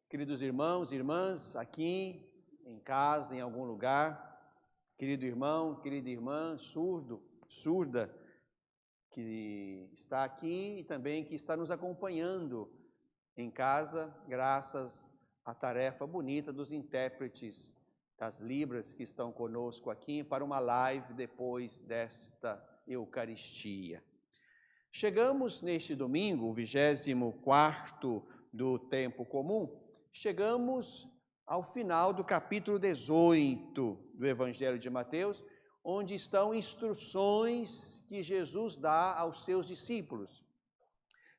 Queridos irmãos e irmãs, aqui em casa, em algum lugar, querido irmão, querida irmã, surdo, surda, que está aqui e também que está nos acompanhando em casa, graças à tarefa bonita dos intérpretes das Libras que estão conosco aqui para uma live depois desta Eucaristia. Chegamos neste domingo, o 24º do tempo comum, chegamos ao final do capítulo 18 do Evangelho de Mateus, onde estão instruções que Jesus dá aos seus discípulos.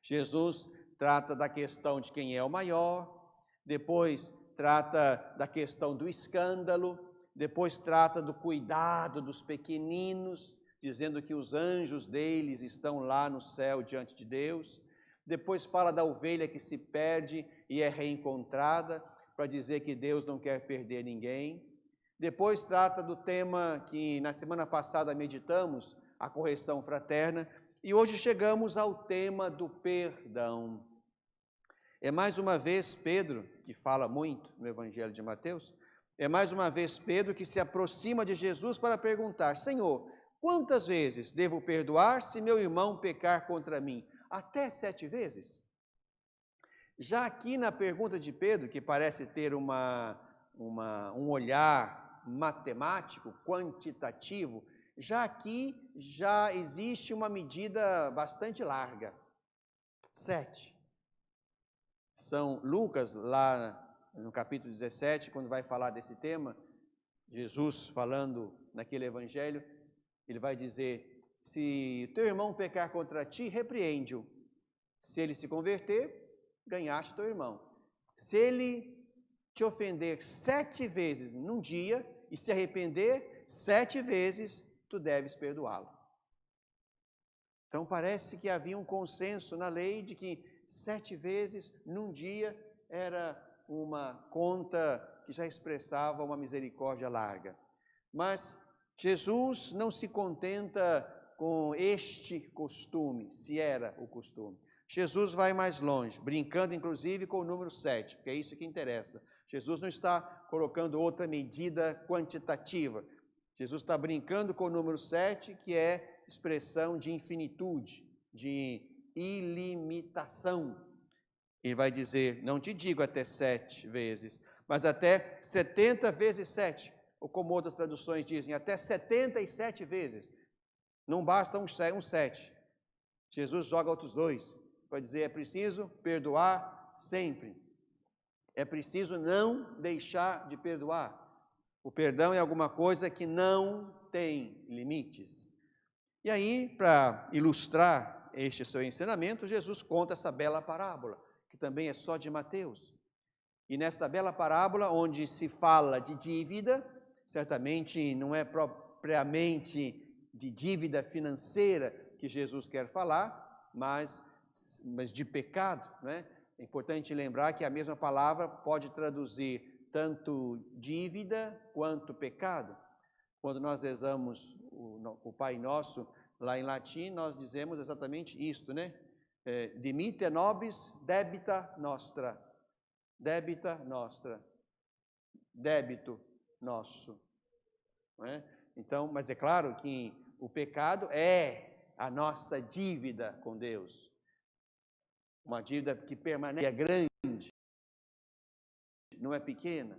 Jesus trata da questão de quem é o maior, depois trata da questão do escândalo, depois trata do cuidado dos pequeninos, dizendo que os anjos deles estão lá no céu diante de Deus. Depois fala da ovelha que se perde e é reencontrada, para dizer que Deus não quer perder ninguém. Depois trata do tema que na semana passada meditamos, a correção fraterna, e hoje chegamos ao tema do perdão. É mais uma vez Pedro, que fala muito no Evangelho de Mateus, é mais uma vez Pedro que se aproxima de Jesus para perguntar: Senhor, quantas vezes devo perdoar se meu irmão pecar contra mim? Até 7 vezes? Já aqui na pergunta de Pedro, que parece ter um olhar matemático, quantitativo, já aqui já existe uma medida bastante larga. 7. São Lucas, lá no capítulo 17, quando vai falar desse tema, Jesus falando naquele evangelho, ele vai dizer: se teu irmão pecar contra ti, repreende-o. Se ele se converter, ganhaste teu irmão. Se ele te ofender 7 vezes num dia e se arrepender 7 vezes, tu deves perdoá-lo. Então parece que havia um consenso na lei de que 7 vezes num dia era uma conta que já expressava uma misericórdia larga. Mas Jesus não se contenta com este costume, se era o costume. Jesus vai mais longe, brincando inclusive com o número 7, porque é isso que interessa. Jesus não está colocando outra medida quantitativa. Jesus está brincando com o número 7, que é expressão de infinitude, de ilimitação. Ele vai dizer: não te digo até 7 vezes, mas até 70 vezes 7. Ou como outras traduções dizem, até 77 vezes. Não basta um 7. Jesus joga outros 2. Vai dizer: é preciso perdoar sempre. É preciso não deixar de perdoar. O perdão é alguma coisa que não tem limites. E aí, para ilustrar este seu ensinamento, Jesus conta essa bela parábola, que também é só de Mateus. E nesta bela parábola, onde se fala de dívida, certamente não é propriamente de dívida financeira que Jesus quer falar, mas de pecado, né? É importante lembrar que a mesma palavra pode traduzir tanto dívida quanto pecado. Quando nós rezamos o Pai Nosso, lá em latim, nós dizemos exatamente isto, né? Dimitte nobis debita nostra. Debita nostra. Débito nosso. Não é? Então, mas é claro que o pecado é a nossa dívida com Deus. Uma dívida que permanece, é grande, não é pequena.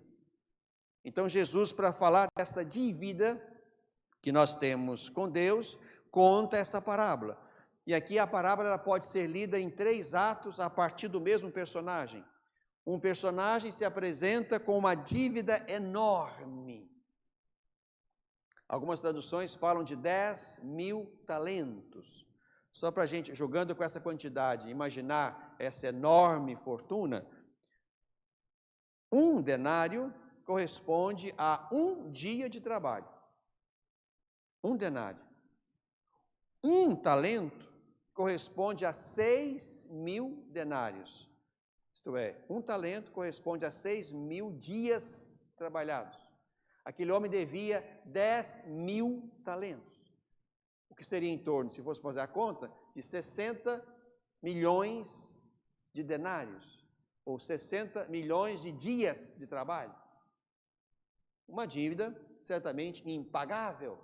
Então Jesus, para falar dessa dívida que nós temos com Deus, conta esta parábola. E aqui a parábola ela pode ser lida em 3 atos a partir do mesmo personagem. Um personagem se apresenta com uma dívida enorme. Algumas traduções falam de 10.000 talentos. Só para a gente, jogando com essa quantidade, imaginar essa enorme fortuna, 1 denário corresponde a 1 dia de trabalho. 1 denário. 1 talento corresponde a 6.000 denários. Isto é, 1 talento corresponde a 6.000 dias trabalhados. Aquele homem devia 10.000 talentos. O que seria em torno, se fosse fazer a conta, de 60 milhões de denários. ou 60 milhões de dias de trabalho. Uma dívida certamente impagável.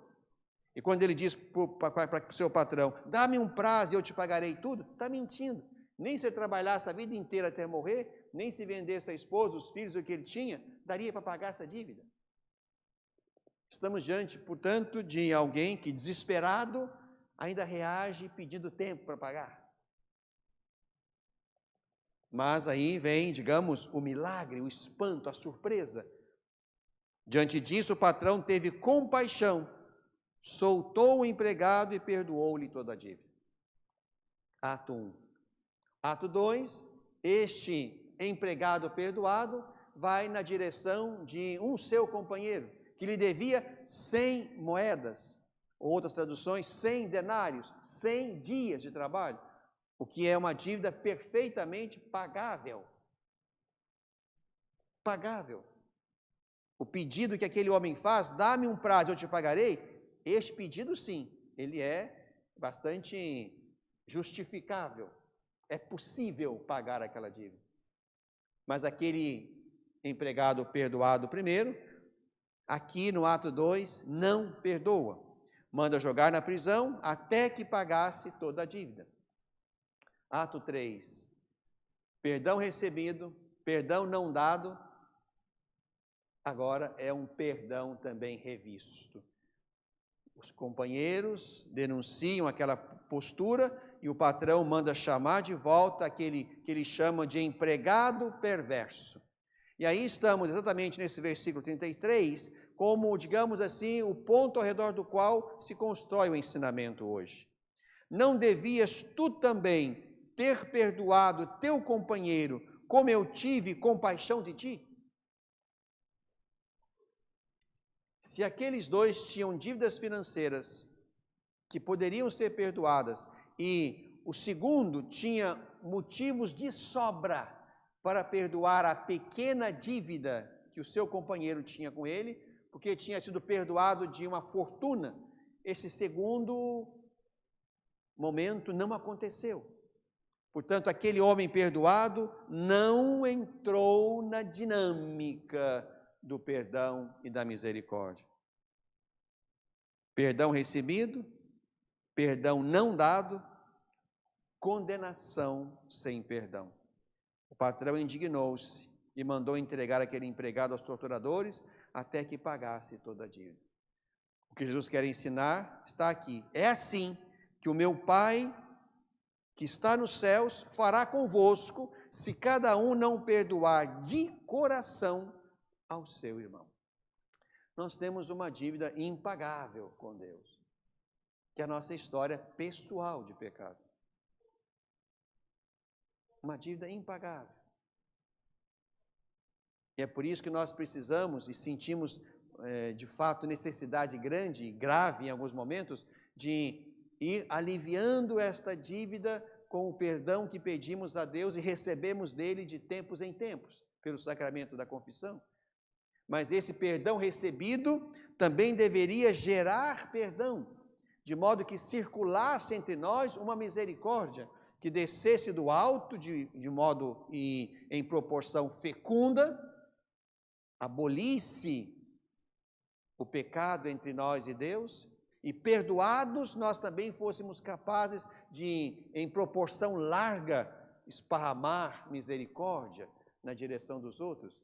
E quando ele diz para o seu patrão, dá-me um prazo e eu te pagarei tudo, está mentindo. Nem se ele trabalhasse a vida inteira até morrer, nem se vendesse a esposa, os filhos, o que ele tinha, daria para pagar essa dívida. Estamos diante, portanto, de alguém que, desesperado, ainda reage pedindo tempo para pagar. Mas aí vem, digamos, o milagre, o espanto, a surpresa. Diante disso, o patrão teve compaixão, soltou o empregado e perdoou-lhe toda a dívida. Ato 1. Ato 2, este empregado perdoado vai na direção de um seu companheiro, que lhe devia 100 moedas, ou outras traduções, 100 denários, 100 dias de trabalho, o que é uma dívida perfeitamente pagável. Pagável. O pedido que aquele homem faz, dá-me um prazo, eu te pagarei, este pedido sim, ele é bastante justificável. É possível pagar aquela dívida. Mas aquele empregado perdoado primeiro, aqui no ato 2, não perdoa. Manda jogar na prisão até que pagasse toda a dívida. Ato 3, perdão recebido, perdão não dado, agora é um perdão também revisto. Os companheiros denunciam aquela postura e o patrão manda chamar de volta aquele que ele chama de empregado perverso. E aí estamos exatamente nesse versículo 33, como, digamos assim, o ponto ao redor do qual se constrói o ensinamento hoje. Não devias tu também ter perdoado teu companheiro, como eu tive compaixão de ti? Se aqueles dois tinham dívidas financeiras que poderiam ser perdoadas e o segundo tinha motivos de sobra para perdoar a pequena dívida que o seu companheiro tinha com ele, porque tinha sido perdoado de uma fortuna, esse segundo momento não aconteceu. Portanto, aquele homem perdoado não entrou na dinâmica do perdão e da misericórdia. Perdão recebido, perdão não dado, condenação sem perdão. O patrão indignou-se e mandou entregar aquele empregado aos torturadores até que pagasse toda a dívida. O que Jesus quer ensinar está aqui. É assim que o meu Pai, que está nos céus, fará convosco, se cada um não perdoar de coração ao seu irmão. Nós temos uma dívida impagável com Deus, que é a nossa história pessoal de pecado. Uma dívida impagável. E é por isso que nós precisamos e sentimos, de fato, necessidade grande e grave em alguns momentos, de ir aliviando esta dívida com o perdão que pedimos a Deus e recebemos dele de tempos em tempos, pelo sacramento da confissão. Mas esse perdão recebido também deveria gerar perdão, de modo que circulasse entre nós uma misericórdia, que descesse do alto de modo e em proporção fecunda, abolisse o pecado entre nós e Deus, e perdoados nós também fôssemos capazes de, em proporção larga, esparramar misericórdia na direção dos outros.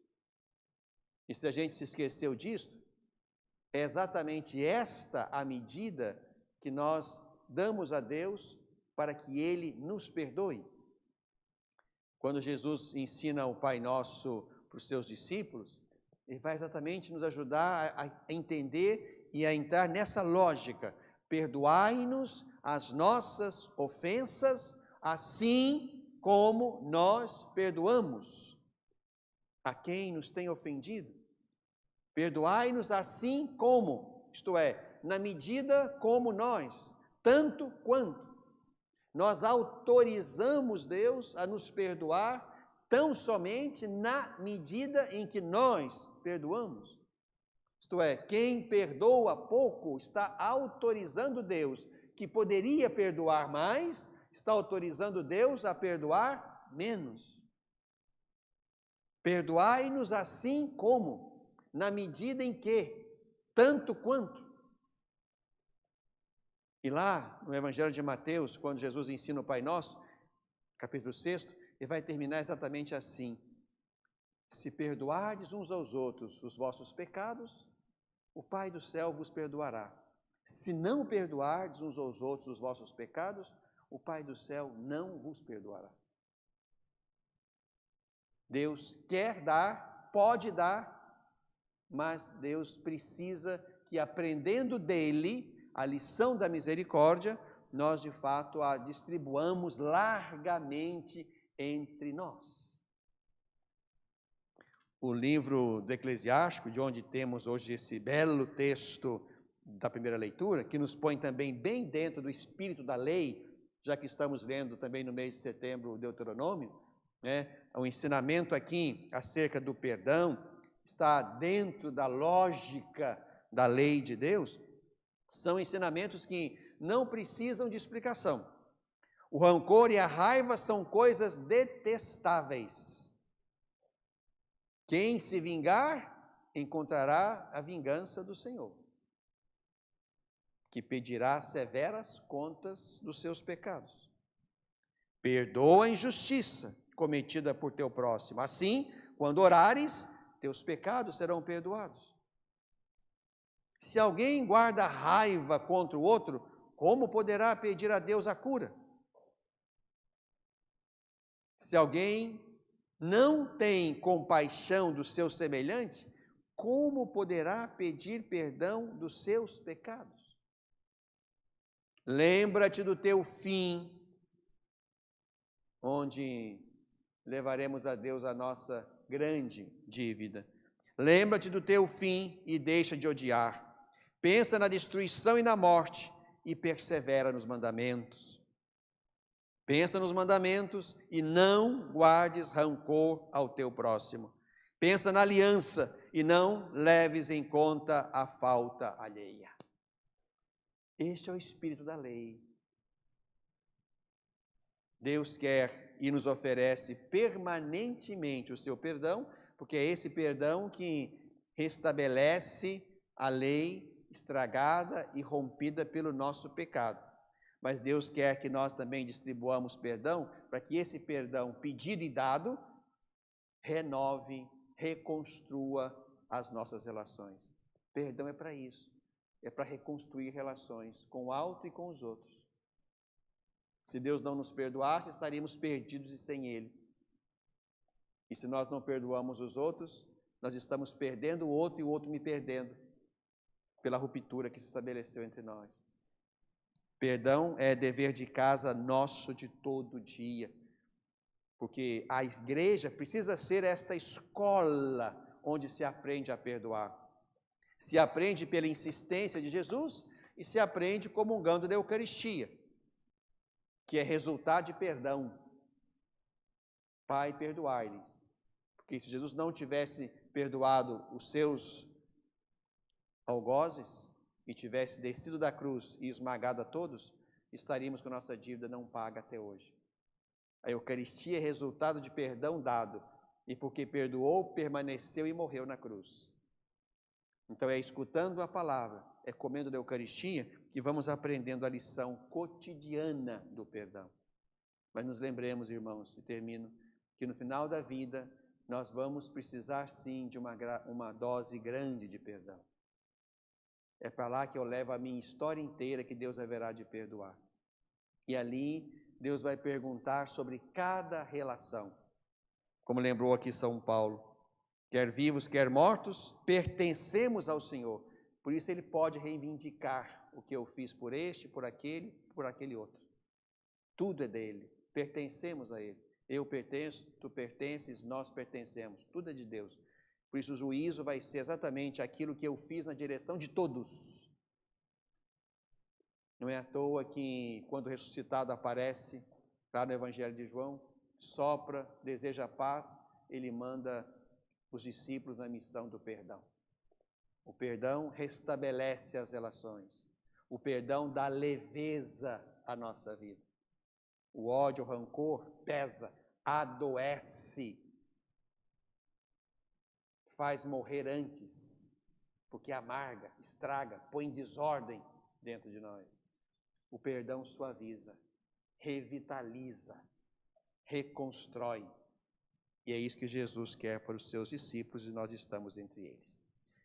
E se a gente se esqueceu disto, é exatamente esta a medida que nós damos a Deus para que Ele nos perdoe. Quando Jesus ensina o Pai Nosso para os seus discípulos, Ele vai exatamente nos ajudar a entender e a entrar nessa lógica. Perdoai-nos as nossas ofensas, assim como nós perdoamos a quem nos tem ofendido. Perdoai-nos assim como, isto é, na medida como nós, tanto quanto. Nós autorizamos Deus a nos perdoar tão somente na medida em que nós perdoamos. Isto é, quem perdoa pouco está autorizando Deus, que poderia perdoar mais, está autorizando Deus a perdoar menos. Perdoai-nos assim como, na medida em que, tanto quanto. E lá no Evangelho de Mateus, quando Jesus ensina o Pai Nosso, capítulo 6, ele vai terminar exatamente assim: se perdoardes uns aos outros os vossos pecados, o Pai do céu vos perdoará. Se não perdoardes uns aos outros os vossos pecados, o Pai do céu não vos perdoará. Deus quer dar, pode dar, mas Deus precisa que, aprendendo dele a lição da misericórdia, nós de fato a distribuamos largamente entre nós. O livro do Eclesiástico, de onde temos hoje esse belo texto da primeira leitura, que nos põe também bem dentro do espírito da lei, já que estamos lendo também no mês de setembro o Deuteronômio, o ensinamento aqui acerca do perdão está dentro da lógica da lei de Deus. São ensinamentos que não precisam de explicação. O rancor e a raiva são coisas detestáveis. Quem se vingar, encontrará a vingança do Senhor, que pedirá severas contas dos seus pecados. Perdoa a injustiça cometida por teu próximo. Assim, quando orares, teus pecados serão perdoados. Se alguém guarda raiva contra o outro, como poderá pedir a Deus a cura? Se alguém não tem compaixão do seu semelhante, como poderá pedir perdão dos seus pecados? Lembra-te do teu fim, onde levaremos a Deus a nossa grande dívida. Lembra-te do teu fim e deixa de odiar. Pensa na destruição e na morte e persevera nos mandamentos. Pensa nos mandamentos e não guardes rancor ao teu próximo. Pensa na aliança e não leves em conta a falta alheia. Este é o espírito da lei. Deus quer e nos oferece permanentemente o seu perdão, porque é esse perdão que restabelece a lei estragada e rompida pelo nosso pecado. Mas Deus quer que nós também distribuamos perdão, para que esse perdão pedido e dado renove, reconstrua as nossas relações. Perdão é para isso, é para reconstruir relações com o alto e com os outros. Se Deus não nos perdoasse, estaríamos perdidos e sem Ele. E se nós não perdoamos os outros, nós estamos perdendo o outro e o outro me perdendo, pela ruptura que se estabeleceu entre nós. Perdão é dever de casa nosso de todo dia, porque a igreja precisa ser esta escola onde se aprende a perdoar. Se aprende pela insistência de Jesus e se aprende comungando da Eucaristia, que é resultado de perdão. Pai, perdoai-lhes. Porque se Jesus não tivesse perdoado os seus algozes e tivesse descido da cruz e esmagado a todos, estaríamos com a nossa dívida não paga até hoje. A Eucaristia é resultado de perdão dado, e porque perdoou, permaneceu e morreu na cruz. Então é escutando a palavra, é comendo da Eucaristia, que vamos aprendendo a lição cotidiana do perdão. Mas nos lembremos, irmãos, e termino, que no final da vida nós vamos precisar sim de uma dose grande de perdão. É para lá que eu levo a minha história inteira que Deus haverá de perdoar. E ali Deus vai perguntar sobre cada relação. Como lembrou aqui São Paulo, quer vivos, quer mortos, pertencemos ao Senhor. Por isso Ele pode reivindicar o que eu fiz por este, por aquele outro. Tudo é dele, pertencemos a Ele. Eu pertenço, tu pertences, nós pertencemos. Tudo é de Deus. Por isso o juízo vai ser exatamente aquilo que eu fiz na direção de todos. Não é à toa que quando o ressuscitado aparece lá no Evangelho de João, sopra, deseja paz, ele manda os discípulos na missão do perdão. O perdão restabelece as relações. O perdão dá leveza à nossa vida. O ódio, o rancor pesa, adoece. faz morrer antes, porque amarga, estraga, põe desordem dentro de nós. O perdão suaviza, revitaliza, reconstrói. E é isso que Jesus quer para os seus discípulos e nós estamos entre eles.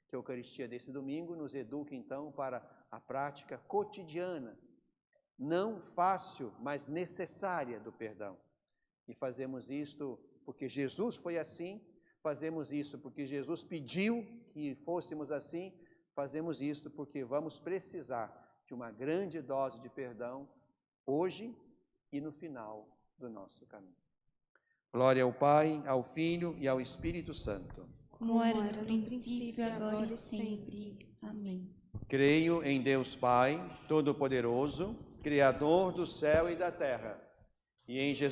Que a Eucaristia desse domingo nos eduque então para a prática cotidiana, não fácil, mas necessária do perdão. E fazemos isto porque Jesus foi assim, fazemos isso porque Jesus pediu que fôssemos assim, fazemos isto porque vamos precisar de uma grande dose de perdão hoje e no final do nosso caminho. Glória ao Pai, ao Filho e ao Espírito Santo. Como era no princípio, agora e sempre. Amém. Creio em Deus Pai, Todo-Poderoso, Criador do céu e da terra, e em Jesus